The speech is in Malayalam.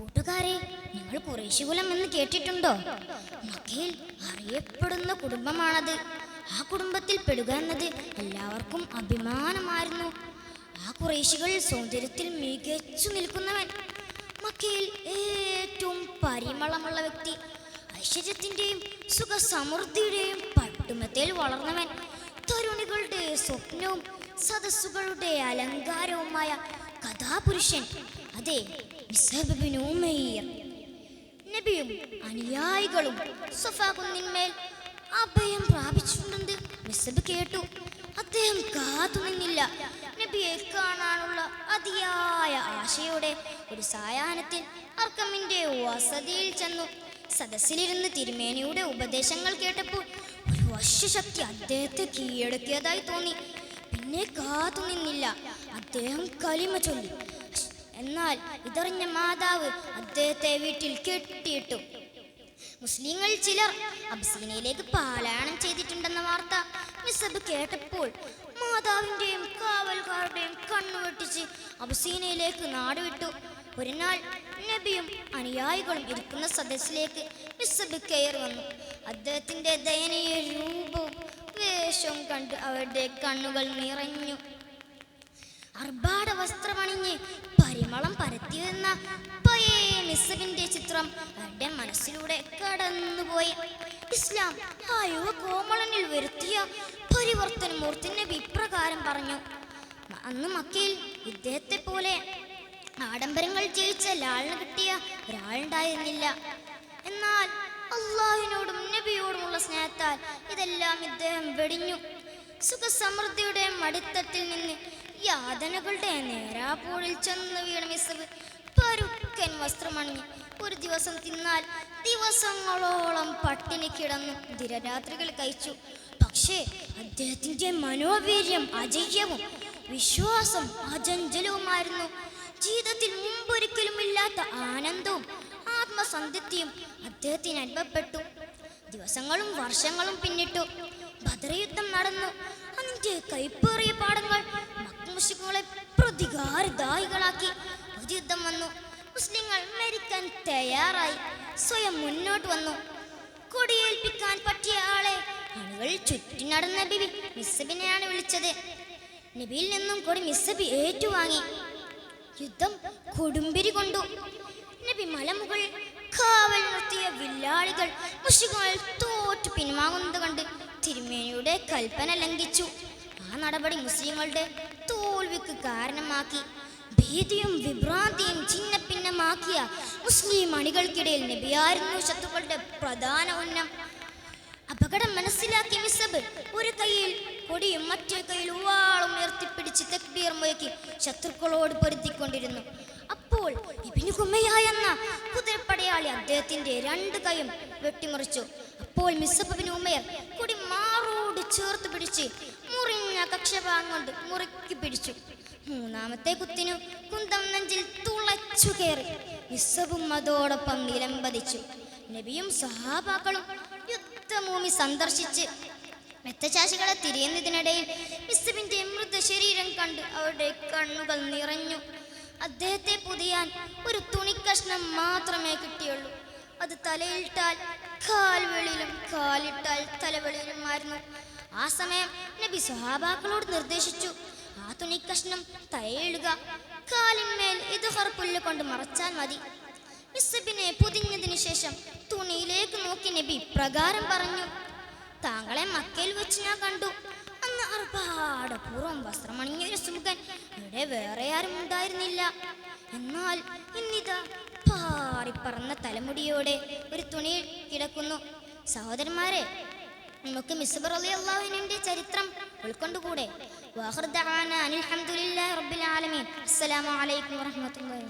കൂട്ടുകാരെ, നിങ്ങൾ ഖുറൈശി കുലം എന്ന് കേട്ടിട്ടുണ്ടോ? മക്കയിൽ അറിയപ്പെടുന്ന കുടുംബമാണത്. ആ കുടുംബത്തിൽ പെടുക എന്നത് എല്ലാവർക്കും അഭിമാനമായിരുന്നു. ആ ഖുറൈശികൾ സൗന്ദര്യത്തിൽ മികച്ചു നിൽക്കുന്നവൻ, മക്കയിൽ ഏറ്റവും പരിമളമുള്ള വ്യക്തി, ഐശ്വര്യത്തിൻ്റെയും സുഖസമൃദ്ധിയുടെയും പട്ടുമത്തേൽ വളർന്നവൻ, തരുണികളുടെ സ്വപ്നവും സദസ്സുകളുടെ അലങ്കാരവുമായ കഥാപുരുഷൻ, അതെ, മിസ്അബ് ബിൻ ഉമൈർ. നബിയും അനുയായികളും സഫാ കുന്നിന്മേൽ അഭയം പ്രാപിച്ചിട്ടുണ്ടെന്ന് മിസ്അബ് കേട്ടു. അദ്ദേഹം കാത്തുനിന്നില്ല. നബിയെ കാണാനുള്ള അതിയായ ആശയോടെ ഒരു സായാഹ്നത്തിൽ അർക്കമിന്റെ വസതിയിൽ ചെന്നു. സദസ്സിലിരുന്ന് തിരുമേനിയുടെ ഉപദേശങ്ങൾ കേട്ടപ്പോൾ ഒരു വശ്യശക്തി അദ്ദേഹത്തെ കീഴടക്കിയതായി തോന്നി. പിന്നെ കാത്തുനിന്നില്ല. അദ്ദേഹം കലിമ ചൊല്ലി. എന്നാൽ ഇതറിഞ്ഞ മാതാവ് അദ്ദേഹത്തെ വീട്ടിൽ കെട്ടിയിട്ടു. മുസ്ലിങ്ങൾ ചിലർ അബ്സീനയിലേക്ക് പാലായനം ചെയ്തിട്ടുണ്ടെന്ന വാർത്ത മിസ്അബ് കേട്ടപ്പോൾ മാതാവിൻ്റെയും കാവൽക്കാരുടെയും കണ്ണുവെട്ടിച്ച് അബ്സീനയിലേക്ക് നാടുവിട്ടു. ഒരു നാൾ നബിയും അനുയായികളും ഇരിക്കുന്ന സദസ്സിലേക്ക് മിസ്അബ് കയറി വന്നു. അദ്ദേഹത്തിൻ്റെ ദയനീയ രൂപവും വേഷവും കണ്ട് അവരുടെ കണ്ണുകൾ നിറഞ്ഞു. അർബാട വസ്ത്രമണിഞ്ഞ് പരിമളം പരത്തിയെന്ന പഴയ മിസ്അബിന്റെ ചിത്രം അവരുടെ മനസ്സിലൂടെ കടന്നുപോയി. ഇസ്ലാം ആ യുവ കോമളനിൽ വരുത്തിയ പരിവർത്തനമൂർത്തി നബി ഇപ്രകാരം പറഞ്ഞു: അന്ന് മക്കയിൽ ഇദ്ദേഹത്തെ പോലെ ആഡംബരങ്ങൾ ജയിച്ച ലാളിന് കിട്ടിയ ഒരാളുണ്ടായിരുന്നില്ല. എന്നാൽ അള്ളാഹുവിനോടും നബിയോടുമുള്ള സ്നേഹത്താൽ ഇതെല്ലാം ഇദ്ദേഹം വെടിഞ്ഞു. സുഖസമൃദ്ധിയുടെ മടിത്തട്ടിൽ നിന്ന് യാതനകളുടെ നേരാപ്പോഴിൽ ചെന്ന് വീണ മിസ്അബ് പരുക്കൻ വസ്ത്രമണിഞ്ഞ് ഒരു ദിവസം തിന്നാൽ ദിവസങ്ങളോളം പട്ടിണി കിടന്നു ദിനരാത്രികൾ കഴിച്ചു. പക്ഷേ അദ്ദേഹത്തിൻ്റെ മനോവീര്യം അജയ്യവും വിശ്വാസം അചഞ്ചലവുമായിരുന്നു. ജീവിതത്തിൽ മുമ്പൊരിക്കലും ഇല്ലാത്ത ആനന്ദവും ആത്മസംതൃപ്തിയും അദ്ദേഹത്തിന് അനുഭവപ്പെട്ടു. ദിവസങ്ങളും വർഷങ്ങളും പിന്നിട്ടു. ബദർ യുദ്ധം നടന്നു. അതിൻ്റെ കൈപ്പേറിയ പാഠങ്ങൾ മുശ്രിക്കുകളെ പ്രതികാരദായികളാക്കി. ഒരു യുദ്ധം വന്നു. മുസ്ലിങ്ങൾ മരിക്കാൻ തയ്യാറായി. സ്വയം മുന്നോട്ട് വന്നു. കൊടിയേൽപ്പിക്കാൻ പറ്റിയ ആളെ ആളുകൾ ചുറ്റി നടന്ന നബി മിസ്അബിനെയാണ് വിളിച്ചത്. നബിയിൽ നിന്നും കൊടി മിസ്അബ് ഏറ്റുവാങ്ങി. യുദ്ധം കൊടുമ്പിരി കൊണ്ടു. നബി മലമുകൾ കാവൽ നിർത്തിയ വില്ലാളികൾ മുശ്രിക്കുകൾ തോറ്റു പിൻവാങ്ങുന്നത് കണ്ട് തിരുമേനിയുടെ കൽപ്പന ലംഘിച്ചു. ആ നടപടി മുസ്ലിങ്ങളുടെ തോൽവിക്ക് കാരണമാക്കി. ഭീതിയും വിഭ്രാന്തിയും ചിന്ന ഭിന്നമാക്കിയ മുസ്ലിം അണികൾക്കിടയിൽ നബിയായിരുന്നു ശത്രുക്കളുടെ പ്രധാന ഉന്നം. അപകടം മനസ്സിലാക്കിയ മിസ്അബ് ഒരു കൈയിൽ കൊടിയും മറ്റേ കൈയിൽ വാളും ഉയർത്തിപ്പിടിച്ച് തക്ബീർ മുഴക്കി ശത്രുക്കളോട് പൊരുത്തിക്കൊണ്ടിരുന്നു. അപ്പോൾ ഇബ്നു ഖുമയ്യ എന്ന കുതിരപ്പടയാളി അദ്ദേഹത്തിന്റെ രണ്ട് കൈയും വെട്ടിമുറിച്ചു. അപ്പോൾ മിസ്അബ് ബിൻ ഉമൈർ കൊടി മാറോട് ചേർത്ത് പിടിച്ച് മുറിഞ്ഞ കക്ഷഭാഗം കൊണ്ട് മുറുക്കി പിടിച്ചു. മൂന്നാമത്തെ കുത്തിനു കുന്തം നെഞ്ചിൽ തുളച്ചു കയറി. മിസ്അബും അതോടൊപ്പം നിലംപതിച്ചു. നബിയും സഹാബാക്കളും യുദ്ധഭൂമി സന്ദർശിച്ച് രക്തചാശികളെ തിരിയുന്നതിനിടയിൽ മിസ്അബിന്റെ മൃതശരീരം കണ്ട് അവരുടെ കണ്ണുകൾ നിറഞ്ഞു. അദ്ദേഹത്തെ പൊതിയാൻ ഒരു തുണിക്കഷ്ണം മാത്രമേ കിട്ടിയുള്ളൂ. അത് തലയിലിട്ടാൽ കാൽവെളിയിലും കാലിട്ടാൽ തലവെളിയിലുമായിരുന്നു. ആ സമയം നബി സ്വഹാബാക്കളോട് നിർദ്ദേശിച്ചു: ആ തുണിക്കഷ്ണം തലയിടുക, കാലിന്മേൽ ഇദ്ഖാർ പുല്ല് കൊണ്ട് മറച്ചാൽ മതി. മിസ്അബിനെ പൊതിഞ്ഞതിനു ശേഷം തുണിയിലേക്ക് നോക്കി നബി പ്രകാരം പറഞ്ഞു: താങ്കളെ മക്കയിൽ വെച്ച് ഞാൻ കണ്ടു. അന്ന് അർഭാടപൂർവ്വം വസ്ത്രമണിഞ്ഞൊരു സുമുഖൻ ഇവിടെ വേറെ ആരും ഉണ്ടായിരുന്നില്ല. എന്നാൽ ഇന്നിതാ പാറിപ്പറന്ന തലമുടിയോടെ ഒരു തുണിയിൽ കിടക്കുന്നു. സഹോദരന്മാരെ, നമുക്ക് മിസ്അബ് റളിയല്ലാഹു അൻഹുവിന്റെ ചരിത്രം ഉൾക്കൊണ്ടുകൂടെ? വാഖിറു ദഅവാനാ അനിൽ ഹംദുലില്ലാഹി റബ്ബിൽ ആലമീൻ. അസ്സലാമു അലൈക്കും വറഹ്മത്തുള്ളാഹി.